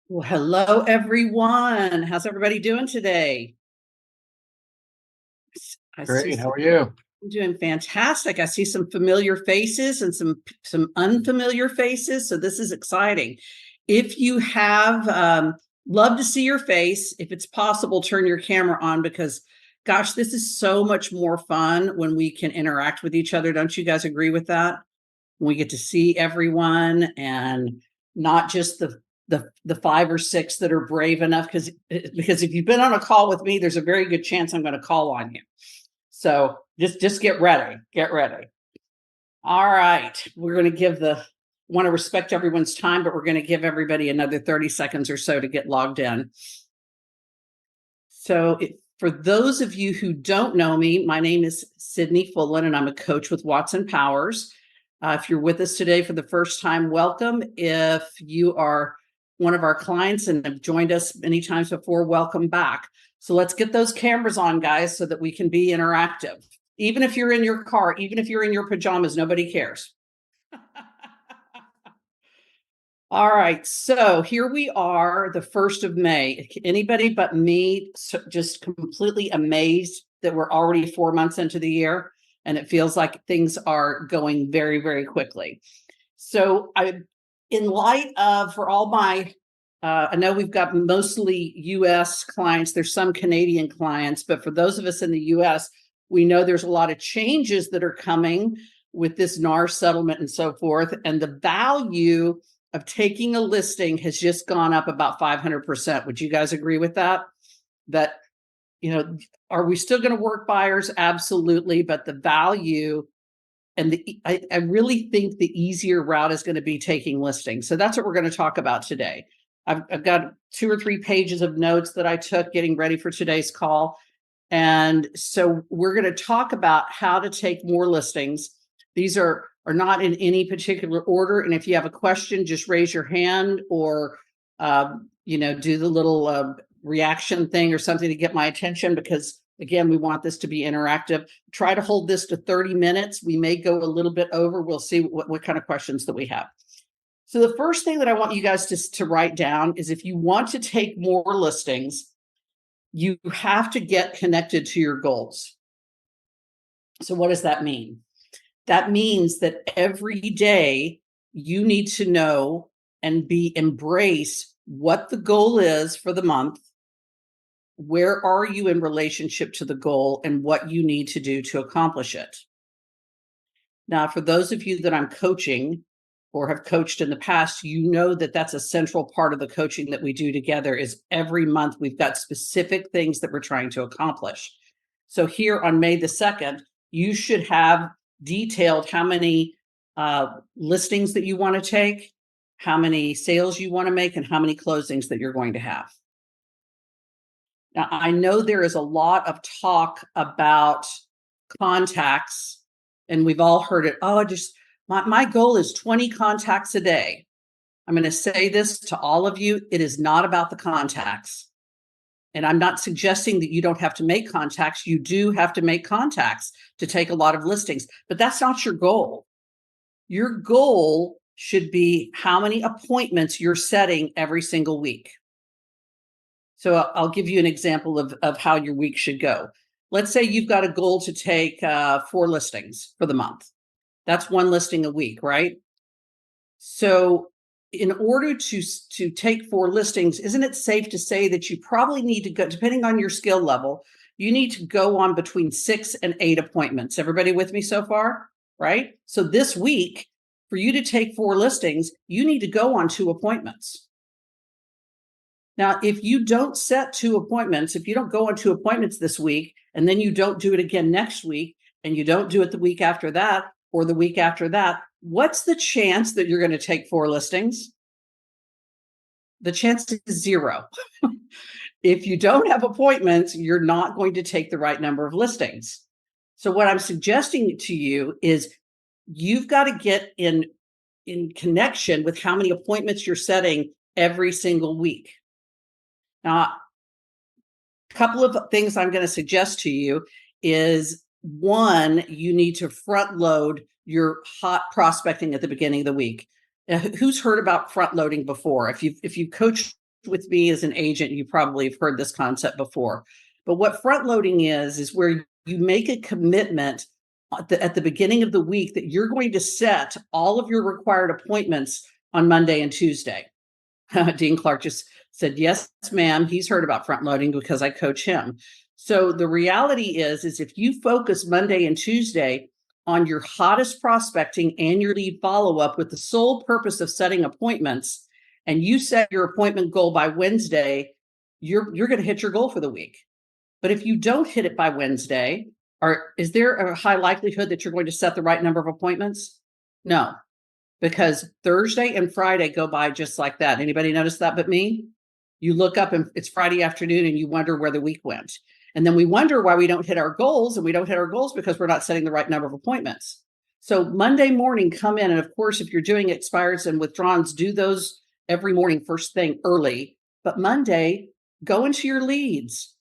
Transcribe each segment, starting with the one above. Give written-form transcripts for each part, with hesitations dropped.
Well, hello, everyone. How's everybody doing today? I see Great. How some, are you? I'm doing fantastic. I see some familiar faces and some unfamiliar faces. So this is exciting. If you have love to see your face, if it's possible, turn your camera on because gosh, this is so much more fun when we can interact with each other. Don't you guys agree with that? We get to see everyone and not just the five or six that are brave enough because if you've been on a call with me, there's a very good chance I'm going to call on you. So just get ready. Get ready. All right. We're going to want to respect everyone's time, but we're going to give everybody another 30 seconds or so to get logged in. So for those of you who don't know me, my name is Sydney Fullen, and I'm a coach with Watson Powers. If you're with us today for the first time, welcome. If you are one of our clients and have joined us many times before, welcome back. So let's get those cameras on, guys, so that we can be interactive. Even if you're in your car, even if you're in your pajamas, nobody cares. All right, so here we are, the 1st of May. Anybody but me just completely amazed that we're already 4 months into the year, and it feels like things are going very, very quickly. So in light of, for all my, I know we've got mostly US clients, there's some Canadian clients, but for those of us in the US, we know there's a lot of changes that are coming with this NAR settlement and so forth, and the value of taking a listing has just gone up about 500%. Would you guys agree with that? That, are we still going to work buyers? Absolutely. But the value and I really think the easier route is going to be taking listings. So that's what we're going to talk about today. I've got 2 or 3 pages of notes that I took getting ready for today's call. And so we're going to talk about how to take more listings. These are not in any particular order. And if you have a question, just raise your hand or, do the little reaction thing or something to get my attention, because again, we want this to be interactive. Try to hold this to 30 minutes. We may go a little bit over. We'll see what kind of questions that we have. So the first thing that I want you guys to write down is, if you want to take more listings, you have to get connected to your goals. So what does that mean? That means that every day you need to know and embrace what the goal is for the month. Where are you in relationship to the goal and what you need to do to accomplish it? Now, for those of you that I'm coaching or have coached in the past, you know that that's a central part of the coaching that we do together. Is every month we've got specific things that we're trying to accomplish. So here on May the 2nd, you should have detailed how many listings that you want to take, how many sales you want to make, and how many closings that you're going to have. Now, I know there is a lot of talk about contacts, and we've all heard it. Oh, my goal is 20 contacts a day. I'm going to say this to all of you. It is not about the contacts. And I'm not suggesting that you don't have to make contacts. You do have to make contacts to take a lot of listings, but that's not your goal. Your goal should be how many appointments you're setting every single week. So I'll give you an example of how your week should go. Let's say you've got a goal to take 4 listings for the month. That's 1 listing a week, right? So in order to take 4 listings, isn't it safe to say that you probably need to go, depending on your skill level, you need to go on between 6 and 8 appointments. Everybody with me so far, right? So this week, for you to take 4 listings, you need to go on 2 appointments. Now, if you don't set 2 appointments, if you don't go on 2 appointments this week, and then you don't do it again next week, and you don't do it the week after that, or the week after that, what's the chance that you're going to take 4 listings? The chance is 0. If you don't have appointments, you're not going to take the right number of listings. So what I'm suggesting to you is you've got to get in connection with how many appointments you're setting every single week. Now, a couple of things I'm going to suggest to you is, one, you need to front load your hot prospecting at the beginning of the week. Who's heard about front loading before? If you've coached with me as an agent, you probably have heard this concept before. But what front loading is where you make a commitment at the beginning of the week that you're going to set all of your required appointments on Monday and Tuesday. Dean Clark just said, yes, ma'am. He's heard about front loading because I coach him. So the reality is if you focus Monday and Tuesday on your hottest prospecting and your lead follow-up with the sole purpose of setting appointments, and you set your appointment goal by Wednesday, you're going to hit your goal for the week. But if you don't hit it by Wednesday, is there a high likelihood that you're going to set the right number of appointments? No, because Thursday and Friday go by just like that. Anybody notice that but me? You look up and it's Friday afternoon and you wonder where the week went. And then we wonder why we don't hit our goals, and we don't hit our goals because we're not setting the right number of appointments. So Monday morning, come in. And of course, if you're doing expires and withdrawals, do those every morning, first thing early. But Monday, go into your leads.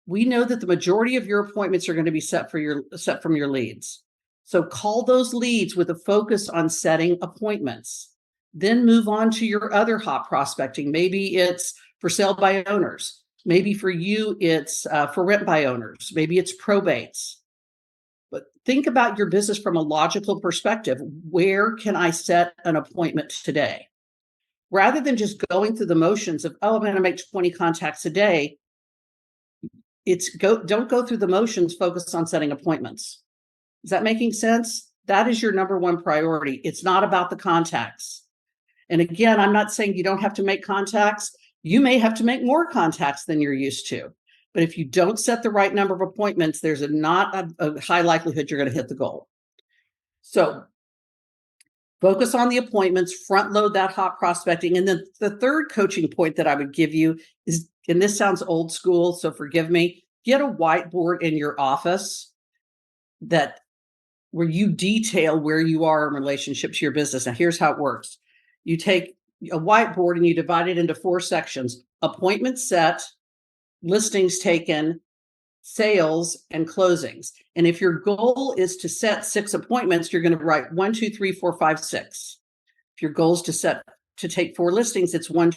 We know that the majority of your appointments are going to be set from your leads. So call those leads with a focus on setting appointments. Then move on to your other hot prospecting. Maybe it's for sale by owners. Maybe for you, it's for rent by owners. Maybe it's probates. But think about your business from a logical perspective. Where can I set an appointment today? Rather than just going through the motions of, oh, I'm going to make 20 contacts a day. Don't go through the motions, focus on setting appointments. Is that making sense? That is your number one priority. It's not about the contacts. And again, I'm not saying you don't have to make contacts. You may have to make more contacts than you're used to. But if you don't set the right number of appointments, there's not a high likelihood you're going to hit the goal. So focus on the appointments, front load that hot prospecting. And then the third coaching point that I would give you is, and this sounds old school, so forgive me, get a whiteboard in your office where you detail where you are in relationship to your business. Now, here's how it works. You take a whiteboard and you divide it into 4 sections: appointments set, listings taken, sales, and closings. And if your goal is to set 6 appointments, you're going to write 1, 2, 3, 4, 5, 6. If your goal is to take 4 listings, it's 1,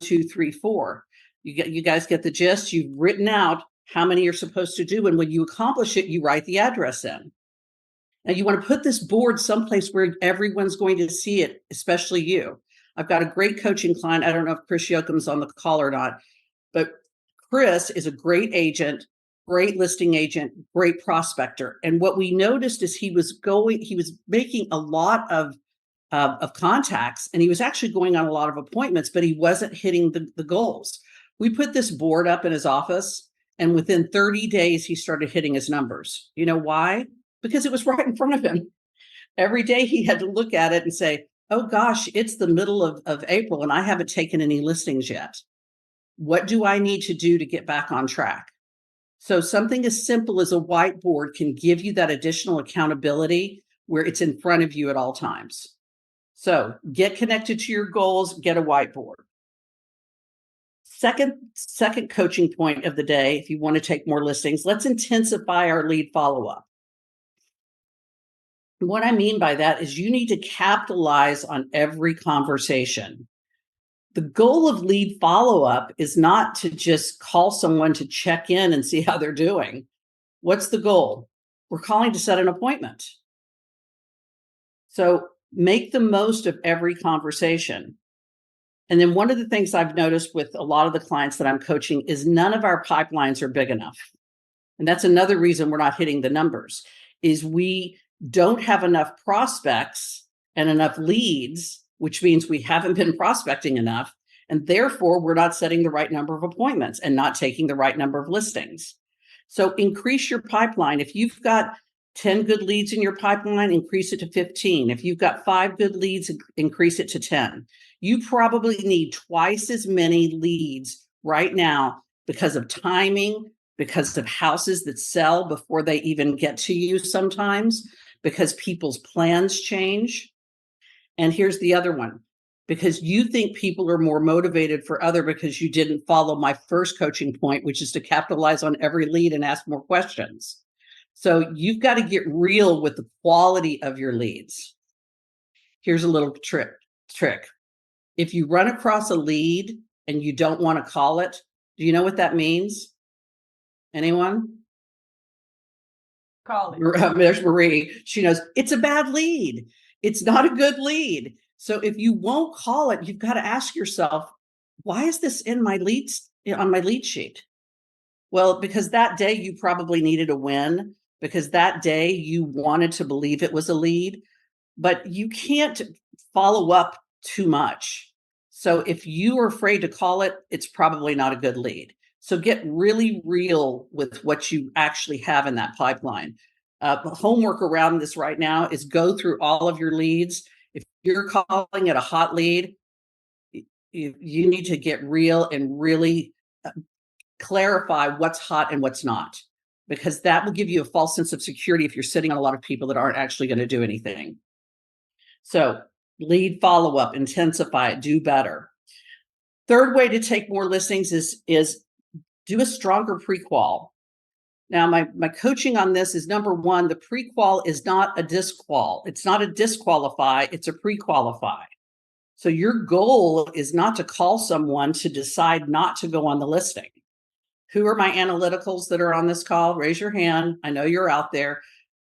2, 3, 4. You guys get the gist. You've written out how many you're supposed to do. And when you accomplish it, you write the address in. Now you want to put this board someplace where everyone's going to see it, especially you. I've got a great coaching client. I don't know if Chris Yoakum's on the call or not, but Chris is a great agent, great listing agent, great prospector. And what we noticed is he was making a lot of contacts, and he was actually going on a lot of appointments, but he wasn't hitting the goals. We put this board up in his office, and within 30 days, he started hitting his numbers. You know why? Because it was right in front of him. Every day he had to look at it and say, oh gosh, it's the middle of April and I haven't taken any listings yet. What do I need to do to get back on track? So something as simple as a whiteboard can give you that additional accountability where it's in front of you at all times. So get connected to your goals, get a whiteboard. Second coaching point of the day, if you want to take more listings, let's intensify our lead follow-up. What I mean by that is you need to capitalize on every conversation. The goal of lead follow-up is not to just call someone to check in and see how they're doing. What's the goal? We're calling to set an appointment. So make the most of every conversation. And then one of the things I've noticed with a lot of the clients that I'm coaching is none of our pipelines are big enough. And that's another reason we're not hitting the numbers, is we don't have enough prospects and enough leads, which means we haven't been prospecting enough. And therefore, we're not setting the right number of appointments and not taking the right number of listings. So increase your pipeline. If you've got 10 good leads in your pipeline, increase it to 15. If you've got 5 good leads, increase it to 10. You probably need twice as many leads right now because of timing, because of houses that sell before they even get to you sometimes, because people's plans change. And here's the other one, because you think people are more motivated for other because you didn't follow my first coaching point, which is to capitalize on every lead and ask more questions. So you've got to get real with the quality of your leads. Here's a little trick. If you run across a lead and you don't want to call it, do you know what that means? Anyone? Call it. There's Marie. She knows it's a bad lead. It's not a good lead. So if you won't call it, you've got to ask yourself, why is this in my leads on my lead sheet? Well, because that day you probably needed a win, because that day you wanted to believe it was a lead, but you can't follow up too much. So if you are afraid to call it, it's probably not a good lead. So get really real with what you actually have in that pipeline. Homework around this right now is go through all of your leads. If you're calling it a hot lead, you need to get real and really clarify what's hot and what's not, because that will give you a false sense of security if you're sitting on a lot of people that aren't actually going to do anything. So lead follow-up, intensify it, do better. Third way to take more listings is do a stronger pre-qual. Now, my coaching on this is, number one, the pre-qual is not a disqual. It's not a disqualify, it's a pre-qualify. So your goal is not to call someone to decide not to go on the listing. Who are my analyticals that are on this call? Raise your hand. I know you're out there.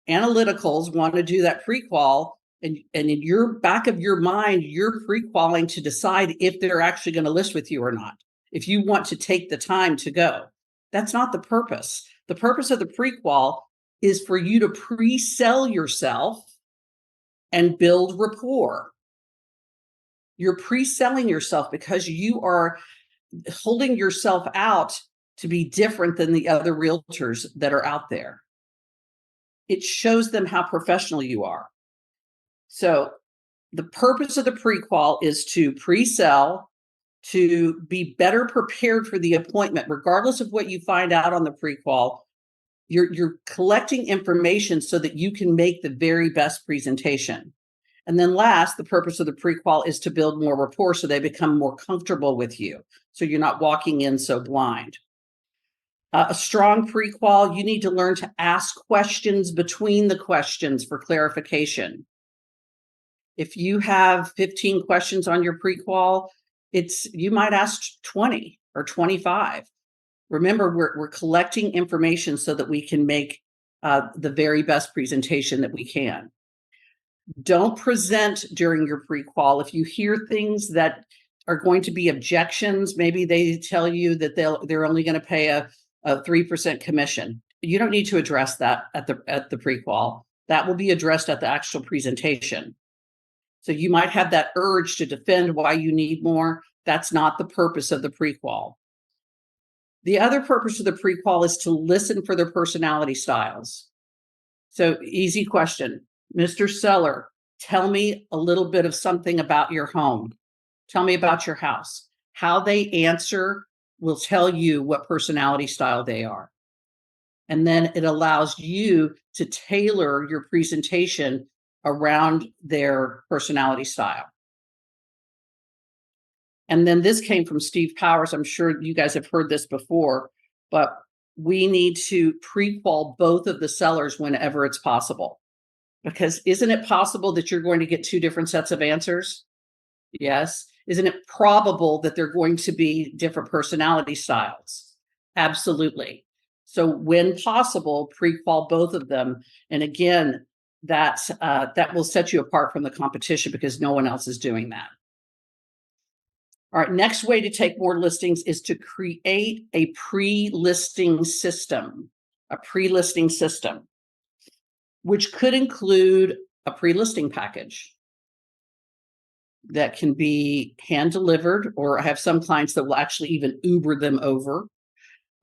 Analyticals want to do that pre-qual, and in your back of your mind, you're pre-qualing to decide if they're actually going to list with you or not. If you want to take the time to go, that's not the purpose. The purpose of the pre-qual is for you to pre-sell yourself and build rapport. You're pre-selling yourself because you are holding yourself out to be different than the other realtors that are out there. It shows them how professional you are. So the purpose of the pre-qual is to pre-sell, to be better prepared for the appointment, regardless of what you find out on the pre-qual. You're collecting information so that you can make the very best presentation. And then last, the purpose of the pre-qual is to build more rapport so they become more comfortable with you. So you're not walking in so blind. A strong pre-qual, you need to learn to ask questions between the questions for clarification. If you have 15 questions on your pre-qual, you might ask 20 or 25. Remember, we're collecting information so that we can make the very best presentation that we can. Don't present during your pre-qual. If you hear things that are going to be objections, maybe they tell you that they're only going to pay a 3% commission. You don't need to address that at the pre-qual. That will be addressed at the actual presentation. So you might have that urge to defend why you need more. That's not the purpose of the pre-qual. The other purpose of the pre-qual is to listen for their personality styles. So easy question. Mr. Seller, tell me a little bit of something about your home. Tell me about your house. How they answer will tell you what personality style they are. And then it allows you to tailor your presentation around their personality style. And then this came from Steve Powers. I'm sure you guys have heard this before, but we need to pre-qual both of the sellers whenever it's possible. Because isn't it possible that you're going to get two different sets of answers? Yes. Isn't it probable that they're going to be different personality styles? Absolutely. So when possible, pre-qual both of them. And again, that will set you apart from the competition because no one else is doing that. All right, next way to take more listings is to create a pre-listing system, which could include a pre-listing package that can be hand delivered, or I have some clients that will actually even Uber them over.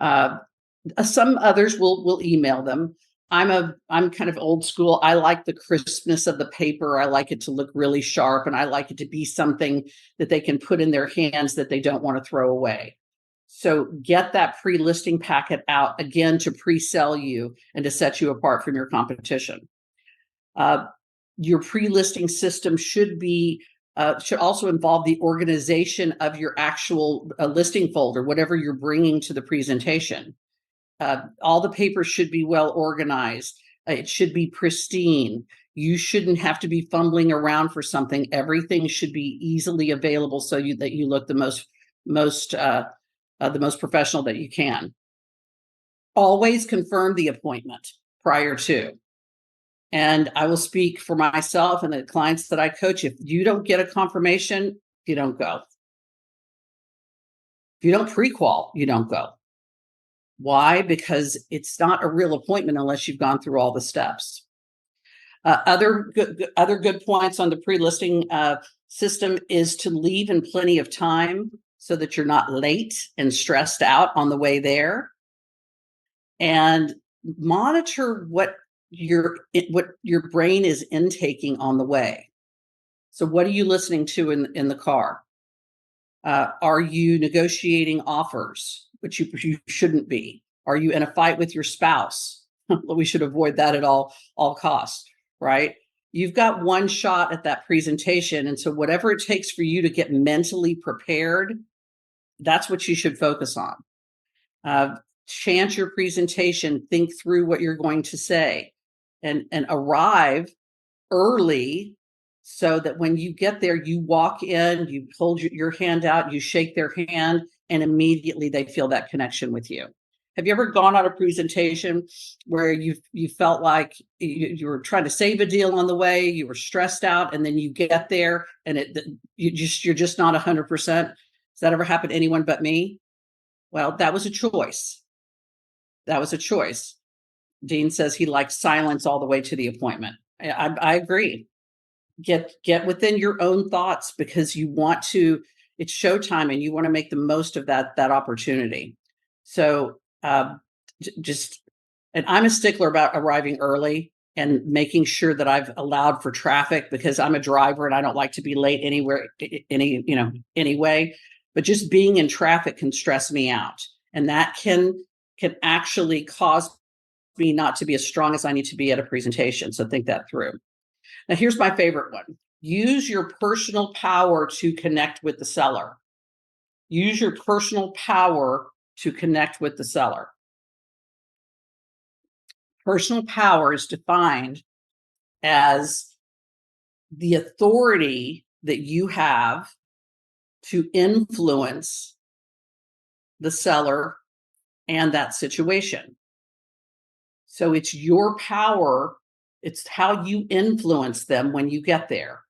Some others will email them. I'm kind of old school. I like the crispness of the paper. I like it to look really sharp, and I like it to be something that they can put in their hands that they don't want to throw away. So get that pre-listing packet out again to pre-sell you and to set you apart from your competition. Your pre-listing system should also involve the organization of your actual listing folder, whatever you're bringing to the presentation. All the papers should be well organized. It should be pristine. You shouldn't have to be fumbling around for something. Everything should be easily available so that you look the the most professional that you can. Always confirm the appointment prior to. And I will speak for myself and the clients that I coach. If you don't get a confirmation, you don't go. If you don't pre-qual, you don't go. Why? Because it's not a real appointment unless you've gone through all the steps. Other good points on the pre-listing system is to leave in plenty of time so that you're not late and stressed out on the way there. And monitor what your brain is intaking on the way. So what are you listening to in the car? Are you negotiating offers, which you shouldn't be? Are you in a fight with your spouse? We should avoid that at all costs, right? You've got one shot at that presentation. And so whatever it takes for you to get mentally prepared, that's what you should focus on. Chant your presentation, think through what you're going to say, and arrive early so that when you get there, you walk in, you hold your hand out, you shake their hand, and immediately they feel that connection with you. Have you ever gone on a presentation where you felt like you were trying to save a deal on the way, you were stressed out, and then you get there and you're just not 100%? Has that ever happened to anyone but me? Well, that was a choice. That was a choice. Dean says he likes silence all the way to the appointment. I agree. Get within your own thoughts because you want to, it's showtime and you want to make the most of that opportunity. So and I'm a stickler about arriving early and making sure that I've allowed for traffic because I'm a driver and I don't like to be late anyway. But just being in traffic can stress me out. And that can actually cause me not to be as strong as I need to be at a presentation. So think that through. Now, here's my favorite one. Use your personal power to connect with the seller. Use your personal power to connect with the seller. Personal power is defined as the authority that you have to influence the seller and that situation. So it's your power. It's how you influence them when you get there.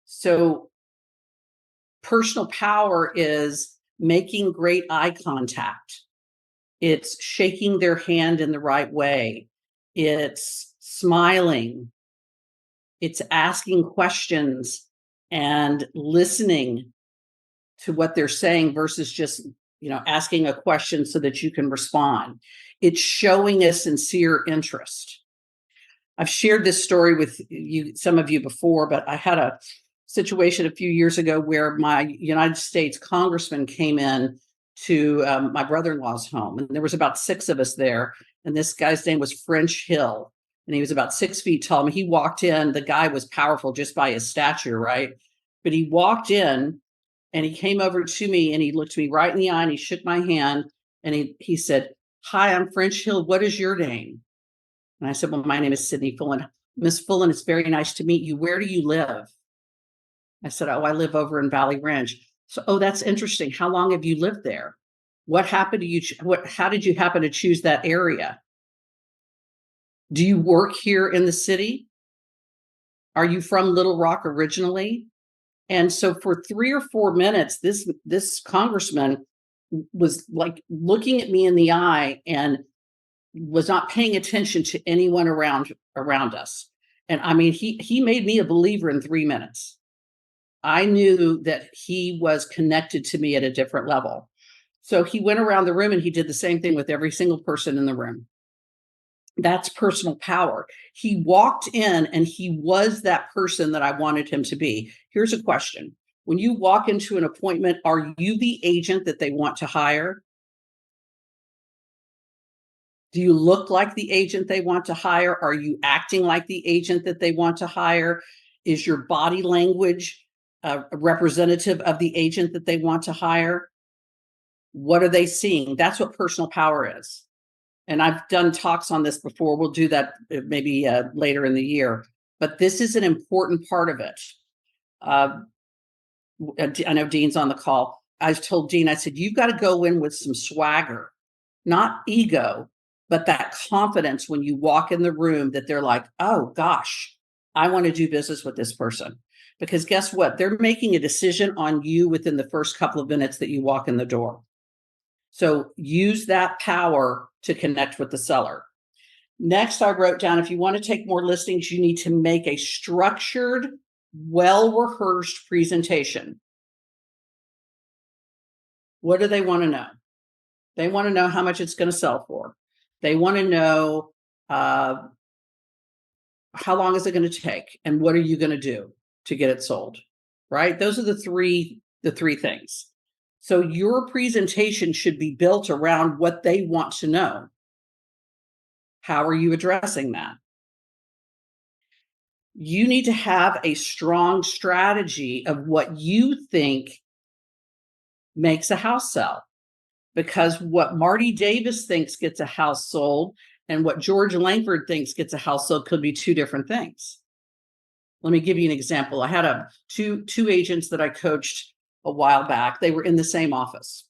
So personal power is making great eye contact. It's shaking their hand in the right way. It's smiling. It's asking questions and listening to what they're saying versus just, asking a question so that you can respond. It's showing a sincere interest. I've shared this story with some of you before, but I had a situation a few years ago where my United States congressman came in to my brother-in-law's home, and there was about 6 of us there. And this guy's name was French Hill, and he was about 6 feet tall. I mean, he walked in. The guy was powerful just by his stature, right? But he walked in, and he came over to me, and he looked me right in the eye, and he shook my hand, and he said, "Hi, I'm French Hill. What is your name?" And I said, "Well, my name is Sydney Fullen. Miss Fullen, it's very nice to meet you. Where do you live?" I said, "Oh, I live over in Valley Ranch." So, "Oh, that's interesting. How long have you lived there? What happened to you? How did you happen to choose that area? Do you work here in the city? Are you from Little Rock originally?" And so for 3 or 4 minutes, this congressman was like looking at me in the eye and was not paying attention to anyone around us. And I mean, he made me a believer in 3 minutes. I knew that he was connected to me at a different level. So he went around the room and he did the same thing with every single person in the room. That's personal power. He walked in and he was that person that I wanted him to be. Here's a question. When you walk into an appointment, are you the agent that they want to hire? Do you look like the agent they want to hire? Are you acting like the agent that they want to hire? Is your body language representative of the agent that they want to hire? What are they seeing? That's what personal power is. And I've done talks on this before. We'll do that maybe later in the year. But this is an important part of it. I know Dean's on the call. I told Dean, I said, you've got to go in with some swagger, not ego, but that confidence when you walk in the room that they're like, oh gosh, I want to do business with this person. Because guess what? They're making a decision on you within the first couple of minutes that you walk in the door. So use that power to connect with the seller. Next, I wrote down, if you want to take more listings, you need to make a structured, well-rehearsed presentation. What do they want to know? They want to know how much it's going to sell for. They want to know how long is it going to take, and what are you going to do to get it sold, right? Those are the three things. So your presentation should be built around what they want to know. How are you addressing that? You need to have a strong strategy of what you think makes a house sell. Because what Marty Davis thinks gets a house sold and what George Langford thinks gets a house sold could be two different things. Let me give you an example. I had two agents that I coached a while back. They were in the same office.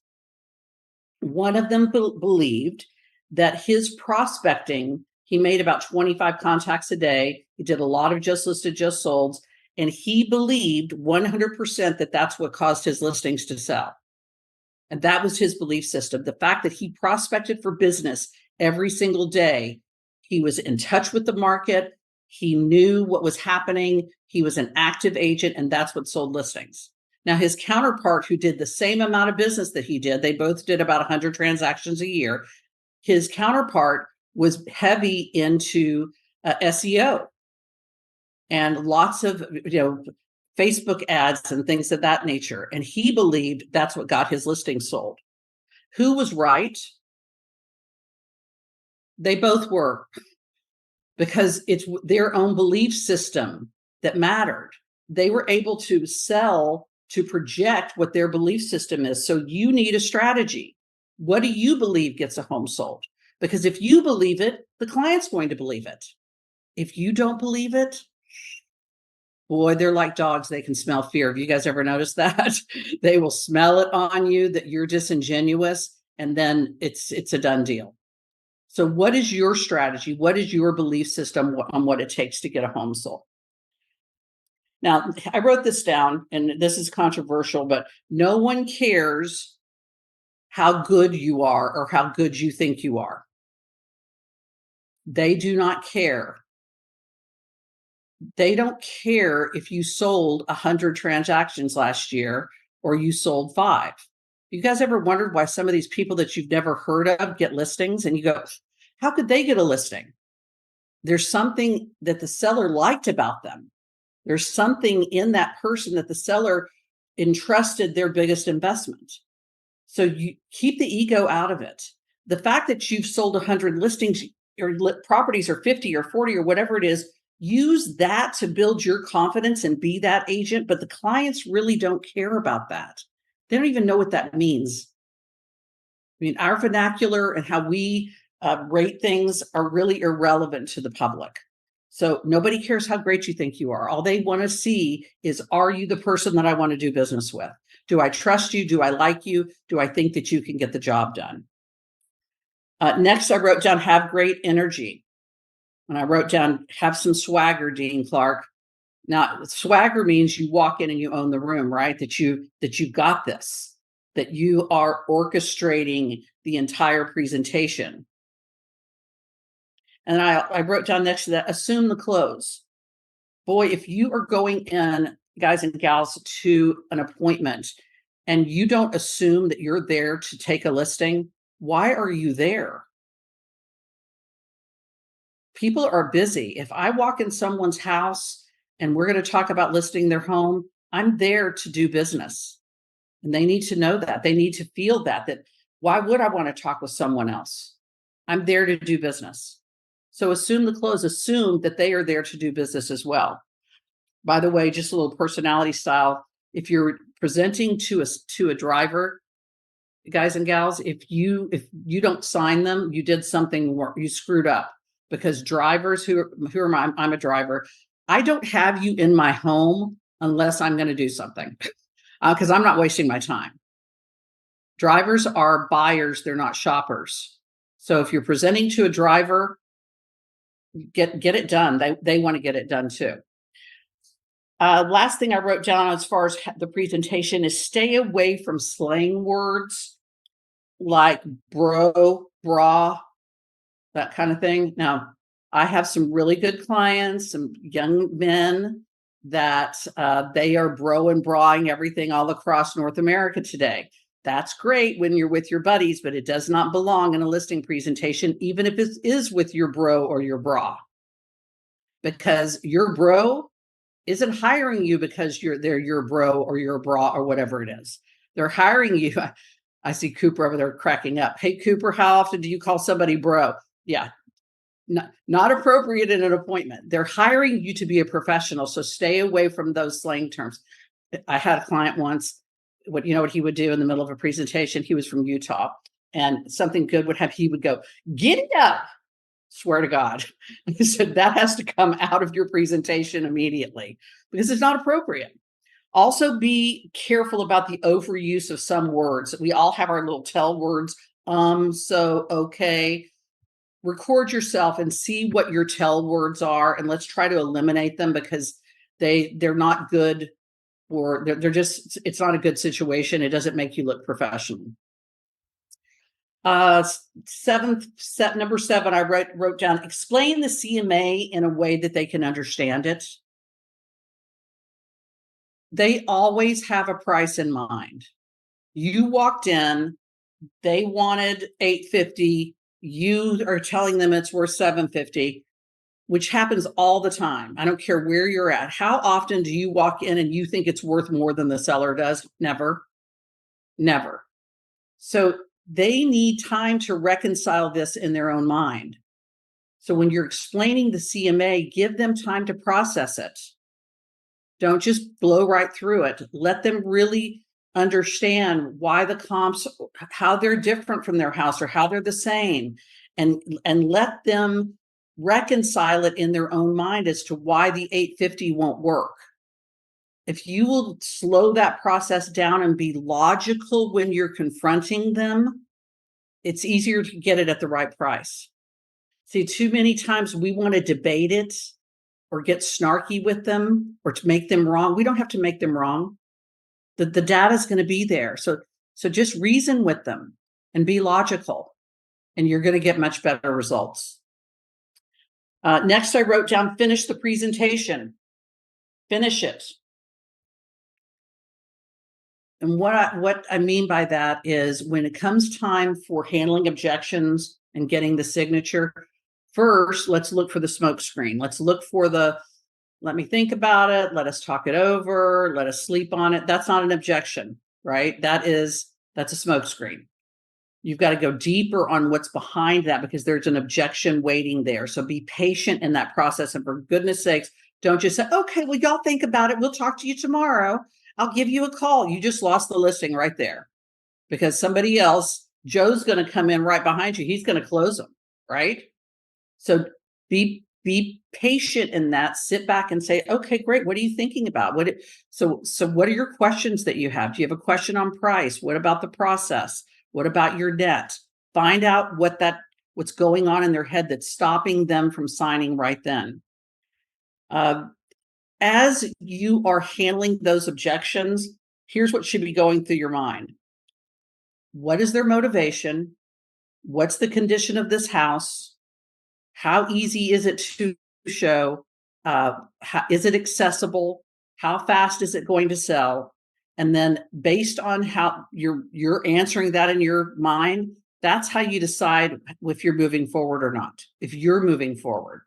One of them believed that his prospecting, he made about 25 contacts a day. He did a lot of just listed, just solds, and he believed 100% that that's what caused his listings to sell. And that was his belief system. The fact that he prospected for business every single day, he was in touch with the market. He knew what was happening. He was an active agent, and that's what sold listings. Now, his counterpart, who did the same amount of business that he did, they both did about 100 transactions a year. His counterpart was heavy into SEO and lots of, Facebook ads and things of that nature. And he believed that's what got his listing sold. Who was right? They both were, because it's their own belief system that mattered. They were able to sell to project what their belief system is. So you need a strategy. What do you believe gets a home sold? Because if you believe it, the client's going to believe it. If you don't believe it, boy, they're like dogs. They can smell fear. Have you guys ever noticed that? They will smell it on you that you're disingenuous, and then it's a done deal. So what is your strategy? What is your belief system on what it takes to get a home sold? Now, I wrote this down, and this is controversial, but no one cares how good you are or how good you think you are. They do not care. They don't care if you sold 100 transactions last year or you sold 5. You guys ever wondered why some of these people that you've never heard of get listings, and you go, how could they get a listing? There's something that the seller liked about them. There's something in that person that the seller entrusted their biggest investment. So you keep the ego out of it. The fact that you've sold 100 listings or properties or 50 or 40 or whatever it is, use that to build your confidence and be that agent. But the clients really don't care about that. They don't even know what that means. I mean, our vernacular and how we rate things are really irrelevant to the public. So nobody cares how great you think you are. All they want to see is, are you the person that I want to do business with? Do I trust you? Do I like you? Do I think that you can get the job done? Next, I wrote down, have great energy. And I wrote down, have some swagger, Dean Clark. Now, swagger means you walk in and you own the room, right? That you got this, that you are orchestrating the entire presentation. And I wrote down next to that, assume the close. Boy, if you are going in, guys and gals, to an appointment and you don't assume that you're there to take a listing, why are you there? People are busy. If I walk in someone's house and we're going to talk about listing their home, I'm there to do business. And they need to know that. They need to feel that why would I want to talk with someone else? I'm there to do business. So assume the close, assume that they are there to do business as well. By the way, just a little personality style. If you're presenting to a driver, guys and gals, if you don't sign them, you did something, you screwed up. Because drivers I'm a driver. I don't have you in my home unless I'm going to do something, because I'm not wasting my time. Drivers are buyers, they're not shoppers. So if you're presenting to a driver, get it done. They want to get it done too. Last thing I wrote down as far as the presentation is stay away from slang words like bro, bra, that kind of thing. Now, I have some really good clients, some young men that they are bro and brawing everything all across North America today. That's great when you're with your buddies, but it does not belong in a listing presentation, even if it is with your bro or your bra, because your bro isn't hiring you because they're your bro or your bra or whatever it is. They're hiring you. I see Cooper over there cracking up. Hey, Cooper, how often do you call somebody bro? Yeah, not appropriate in an appointment. They're hiring you to be a professional, so stay away from those slang terms. I had a client once, what he would do in the middle of a presentation, he was from Utah, and something good would have, he would go, "Giddy up." Swear to God. He said that has to come out of your presentation immediately because it's not appropriate. Also, be careful about the overuse of some words. We all have our little tell words, so, okay. Record yourself and see what your tell words are, and let's try to eliminate them because they're not good, or they're just, it's not a good situation. It doesn't make you look professional. Number 7, I wrote down, explain the CMA in a way that they can understand it. They always have a price in mind. You walked in, they wanted $850, you are telling them it's worth $750, which happens all the time. I don't care where you're at. How often do you walk in and you think it's worth more than the seller does? Never. Never. So they need time to reconcile this in their own mind. So when you're explaining the CMA, give them time to process it. Don't just blow right through it. Let them really understand why the comps, how they're different from their house or how they're the same, and let them reconcile it in their own mind as to why the 850 won't work. If you will slow that process down and be logical when you're confronting them, it's easier to get it at the right price. See, too many times we want to debate it or get snarky with them or to make them wrong. We don't have to make them wrong. The data is going to be there. So just reason with them and be logical, and you're going to get much better results. Next, I wrote down, finish the presentation. Finish it. And what I mean by that is when it comes time for handling objections and getting the signature, first, let's look for the smoke screen. Let's look for let me think about it. Let us talk it over. Let us sleep on it. That's not an objection, right? That's a smoke screen. You've got to go deeper on what's behind that because there's an objection waiting there. So be patient in that process. And for goodness sakes, don't just say, okay, well, y'all think about it. We'll talk to you tomorrow. I'll give you a call. You just lost the listing right there because somebody else, Joe's going to come in right behind you. He's going to close them, right? So be patient in that. Sit back and say, okay, great. What are you thinking about? So what are your questions that you have? Do you have a question on price? What about the process? What about your net? Find out what's going on in their head that's stopping them from signing right then. As you are handling those objections, here's what should be going through your mind. What is their motivation? What's the condition of this house? How easy is it to show? Is it accessible? How fast is it going to sell? And then based on how you're answering that in your mind, that's how you decide if you're moving forward or not. If you're moving forward,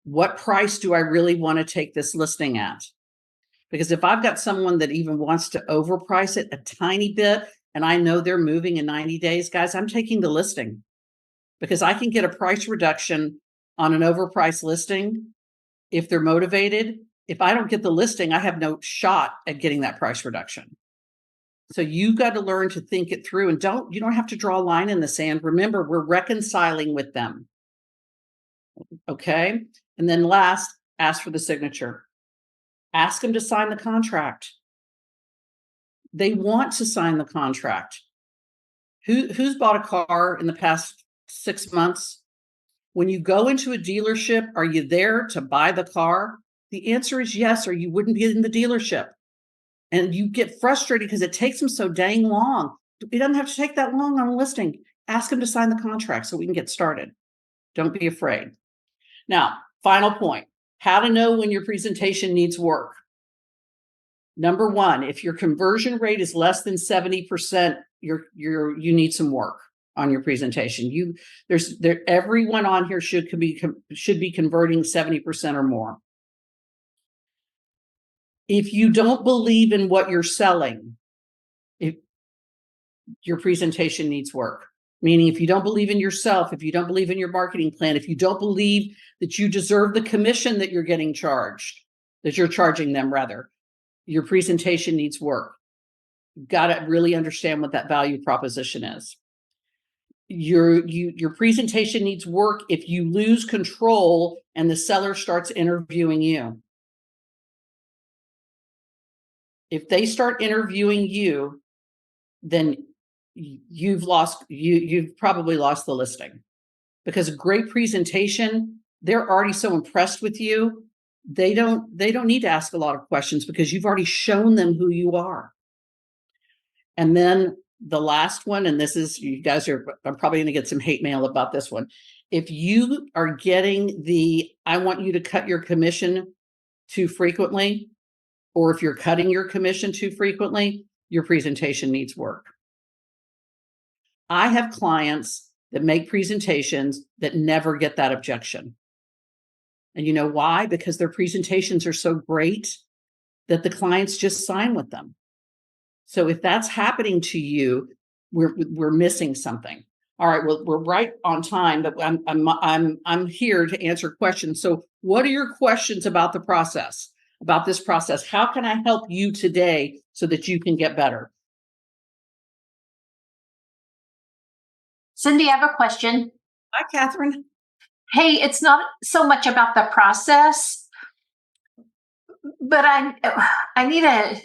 what price do I really want to take this listing at? Because if I've got someone that even wants to overprice it a tiny bit, and I know they're moving in 90 days, guys, I'm taking the listing because I can get a price reduction on an overpriced listing if they're motivated. If I don't get the listing, I have no shot at getting that price reduction. So you've got to learn to think it through, and you don't have to draw a line in the sand. Remember, we're reconciling with them. Okay. And then last, ask for the signature. Ask them to sign the contract. They want to sign the contract. Who's bought a car in the past 6 months? When you go into a dealership, are you there to buy the car? The answer is yes, or you wouldn't be in the dealership. And you get frustrated because it takes them so dang long. It doesn't have to take that long on a listing. Ask them to sign the contract so we can get started. Don't be afraid. Now, final point, how to know when your presentation needs work. Number one, if your conversion rate is less than 70%, you need some work on your presentation. Everyone on here should be converting 70% or more. If you don't believe in what you're selling, your presentation needs work. Meaning, if you don't believe in yourself, if you don't believe in your marketing plan, if you don't believe that you deserve the commission that you're getting charged, that you're charging them rather, your presentation needs work. You've got to really understand what that value proposition is. Your presentation needs work if you lose control and the seller starts interviewing you. If they start interviewing you, then you've probably lost the listing. Because a great presentation, they're already so impressed with you. They don't need to ask a lot of questions because you've already shown them who you are. And then the last one, and this is, I'm probably going to get some hate mail about this one. If you are getting I want you to cut your commission too frequently, or if you're cutting your commission too frequently, your presentation needs work. I have clients that make presentations that never get that objection. And you know why? Because their presentations are so great that the clients just sign with them. So if that's happening to you, we're missing something. All right, well, we're right on time, but I'm here to answer questions. So what are your questions about the process, about this process? How can I help you today so that you can get better? Cindy, I have a question. Hi, Catherine. Hey, it's not so much about the process, but I need to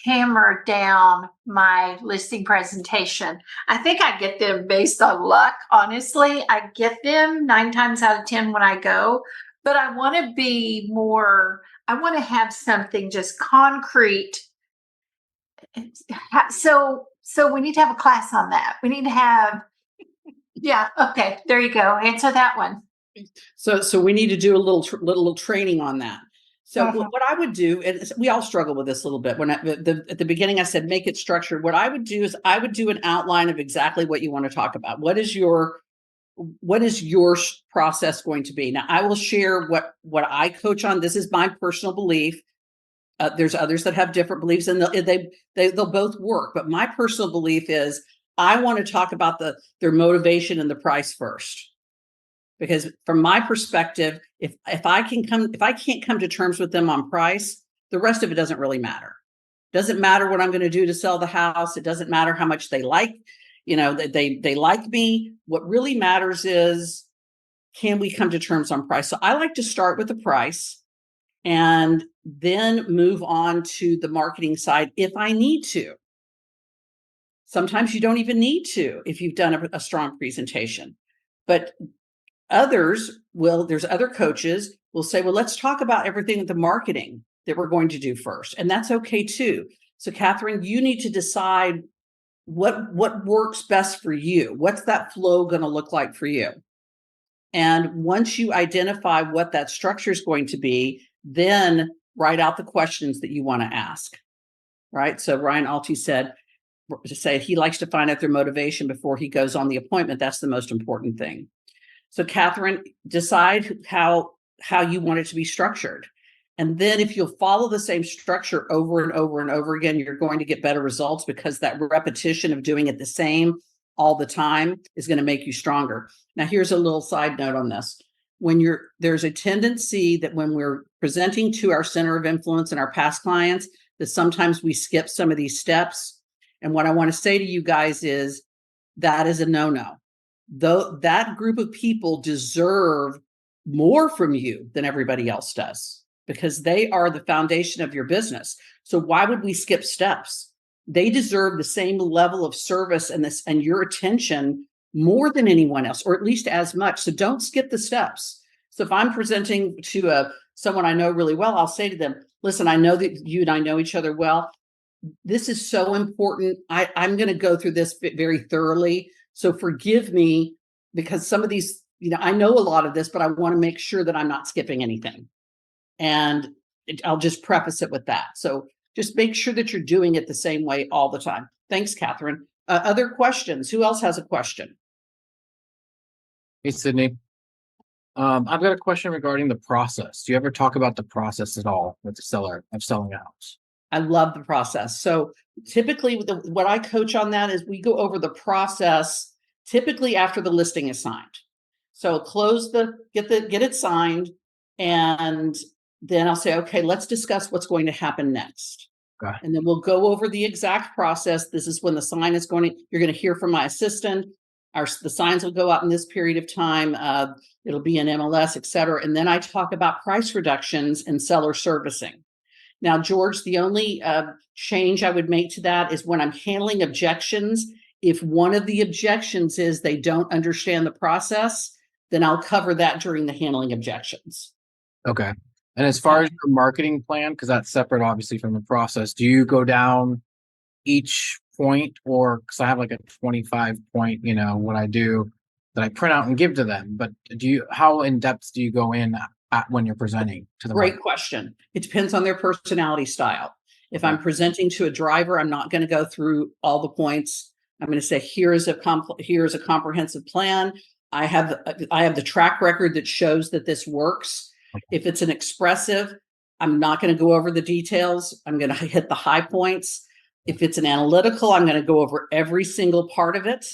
hammer down my listing presentation. I think I get them based on luck. Honestly, I get them 9 times out of 10 when I go, but I want to be more, I want to have something just concrete. So we need to have a class on that. We need to have, yeah. Okay. There you go. Answer that one. So we need to do a little training on that. So what I would do, and we all struggle with this a little bit. When at the beginning I said make it structured. What I would do is I would do an outline of exactly what you want to talk about. What is your process going to be? Now I will share what I coach on. This is my personal belief. There's others that have different beliefs, and they'll both work. But my personal belief is I want to talk about their motivation and the price first. Because from my perspective, if I can't come to terms with them on price, the rest of it doesn't really matter. Doesn't matter what I'm going to do to sell the house. It doesn't matter how much they like, they like me. What really matters is, can we come to terms on price? So I like to start with the price and then move on to the marketing side if I need to. Sometimes you don't even need to if you've done a strong presentation. But there's other coaches will say, well, let's talk about everything with the marketing that we're going to do first. And that's okay too. So Catherine, you need to decide what works best for you. What's that flow going to look like for you? And once you identify what that structure is going to be, then write out the questions that you want to ask. Right. So Ryan Alty said he likes to find out their motivation before he goes on the appointment. That's the most important thing. So Catherine, decide how you want it to be structured. And then if you'll follow the same structure over and over and over again, you're going to get better results because that repetition of doing it the same all the time is going to make you stronger. Now, here's a little side note on this. There's a tendency that when we're presenting to our center of influence and our past clients, that sometimes we skip some of these steps. And what I want to say to you guys is that is a no-no. Though that group of people deserve more from you than everybody else does because they are the foundation of your business. So why would we skip steps? they deserve the same level of service and your attention more than anyone else, or at least as much. So don't skip the steps. So if I'm presenting to someone I know really well, I'll say to them, listen, I know that you and I know each other well. This is so important. I'm going to go through this very thoroughly. So forgive me, because some of these, I know a lot of this, but I want to make sure that I'm not skipping anything. And I'll just preface it with that. So just make sure that you're doing it the same way all the time. Thanks, Catherine. Other questions? Who else has a question? Hey, Sydney. I've got a question regarding the process. Do you ever talk about the process at all with the seller of selling a house? I love the process. So typically what I coach on that is we go over the process typically after the listing is signed. So get it signed, and then I'll say, okay, let's discuss what's going to happen next. Okay. And then we'll go over the exact process. This is when the sign is you're going to hear from my assistant. The signs will go out in this period of time. It'll be in MLS, et cetera. And then I talk about price reductions and seller servicing. Now, George, the only change I would make to that is when I'm handling objections, if one of the objections is they don't understand the process, then I'll cover that during the handling objections. Okay. And as far as your marketing plan, because that's separate, obviously, from the process, do you go down each point, or because I have like a 25 point, what I do that I print out and give to them, but how in depth do you go in when you're presenting to the Great question. It depends on their personality style. If I'm presenting to a driver, I'm not going to go through all the points. I'm going to say, here is a comprehensive plan. I have the track record that shows that this works. Okay. If it's an expressive, I'm not going to go over the details. I'm going to hit the high points. If it's an analytical, I'm going to go over every single part of it.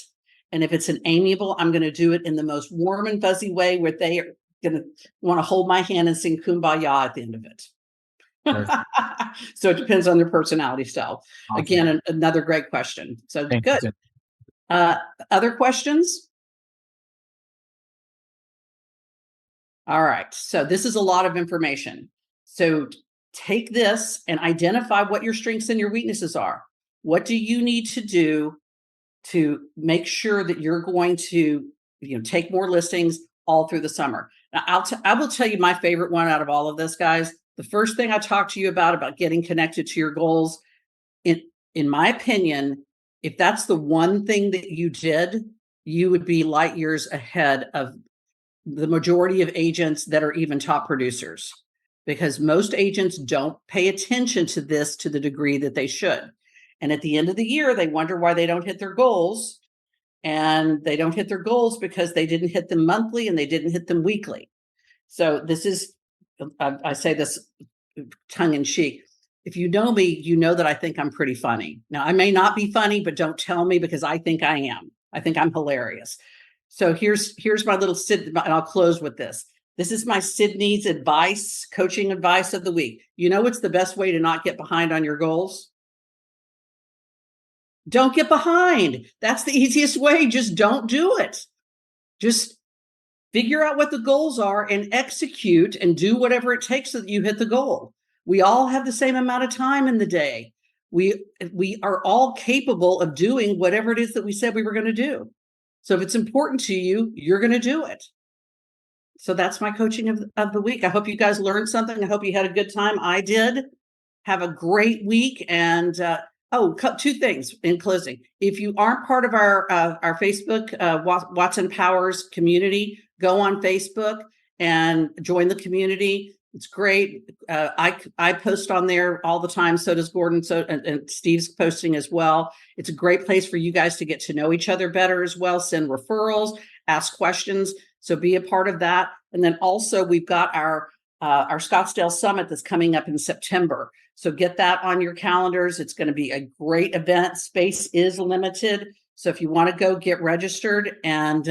And if it's an amiable, I'm going to do it in the most warm and fuzzy way where they are going to want to hold my hand and sing Kumbaya at the end of it. So it depends on their personality style. Awesome. Again, another great question. So Thank good. Other questions? All right. So this is a lot of information. So take this and identify what your strengths and your weaknesses are. What do you need to do to make sure that you're going to, take more listings all through the summer? Now, I will tell you my favorite one out of all of this, guys. The first thing I talked to you about getting connected to your goals, in my opinion, if that's the one thing that you did, you would be light years ahead of the majority of agents that are even top producers, because most agents don't pay attention to this to the degree that they should. And at the end of the year, they wonder why they don't hit their goals. And they don't hit their goals because they didn't hit them monthly and they didn't hit them weekly. So this is, I say this tongue in cheek. If you know me, you know that I think I'm pretty funny. Now, I may not be funny, but don't tell me, because I think I am. I think I'm hilarious. So here's my little Sid, and I'll close with this. This is my Sydney's coaching advice of the week. What's the best way to not get behind on your goals? Don't get behind. That's the easiest way. Just don't do it. Just figure out what the goals are and execute and do whatever it takes so that you hit the goal. We all have the same amount of time in the day. We are all capable of doing whatever it is that we said we were going to do. So if it's important to you, you're going to do it. So that's my coaching of the week. I hope you guys learned something. I hope you had a good time. I did. Have a great week. And two things in closing. If you aren't part of our Facebook Watson Powers community, go on Facebook and join the community. It's great. I post on there all the time. So does Gordon. And Steve's posting as well. It's a great place for you guys to get to know each other better as well. Send referrals, ask questions. So be a part of that. And then also we've got our Scottsdale Summit that's coming up in September. So get that on your calendars. It's going to be a great event. Space is limited. So if you want to go, get registered. And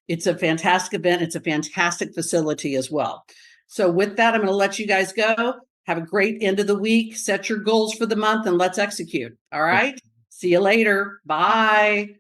it's a fantastic event. It's a fantastic facility as well. So with that, I'm going to let you guys go. Have a great end of the week. Set your goals for the month and let's execute. All right. See you later. Bye.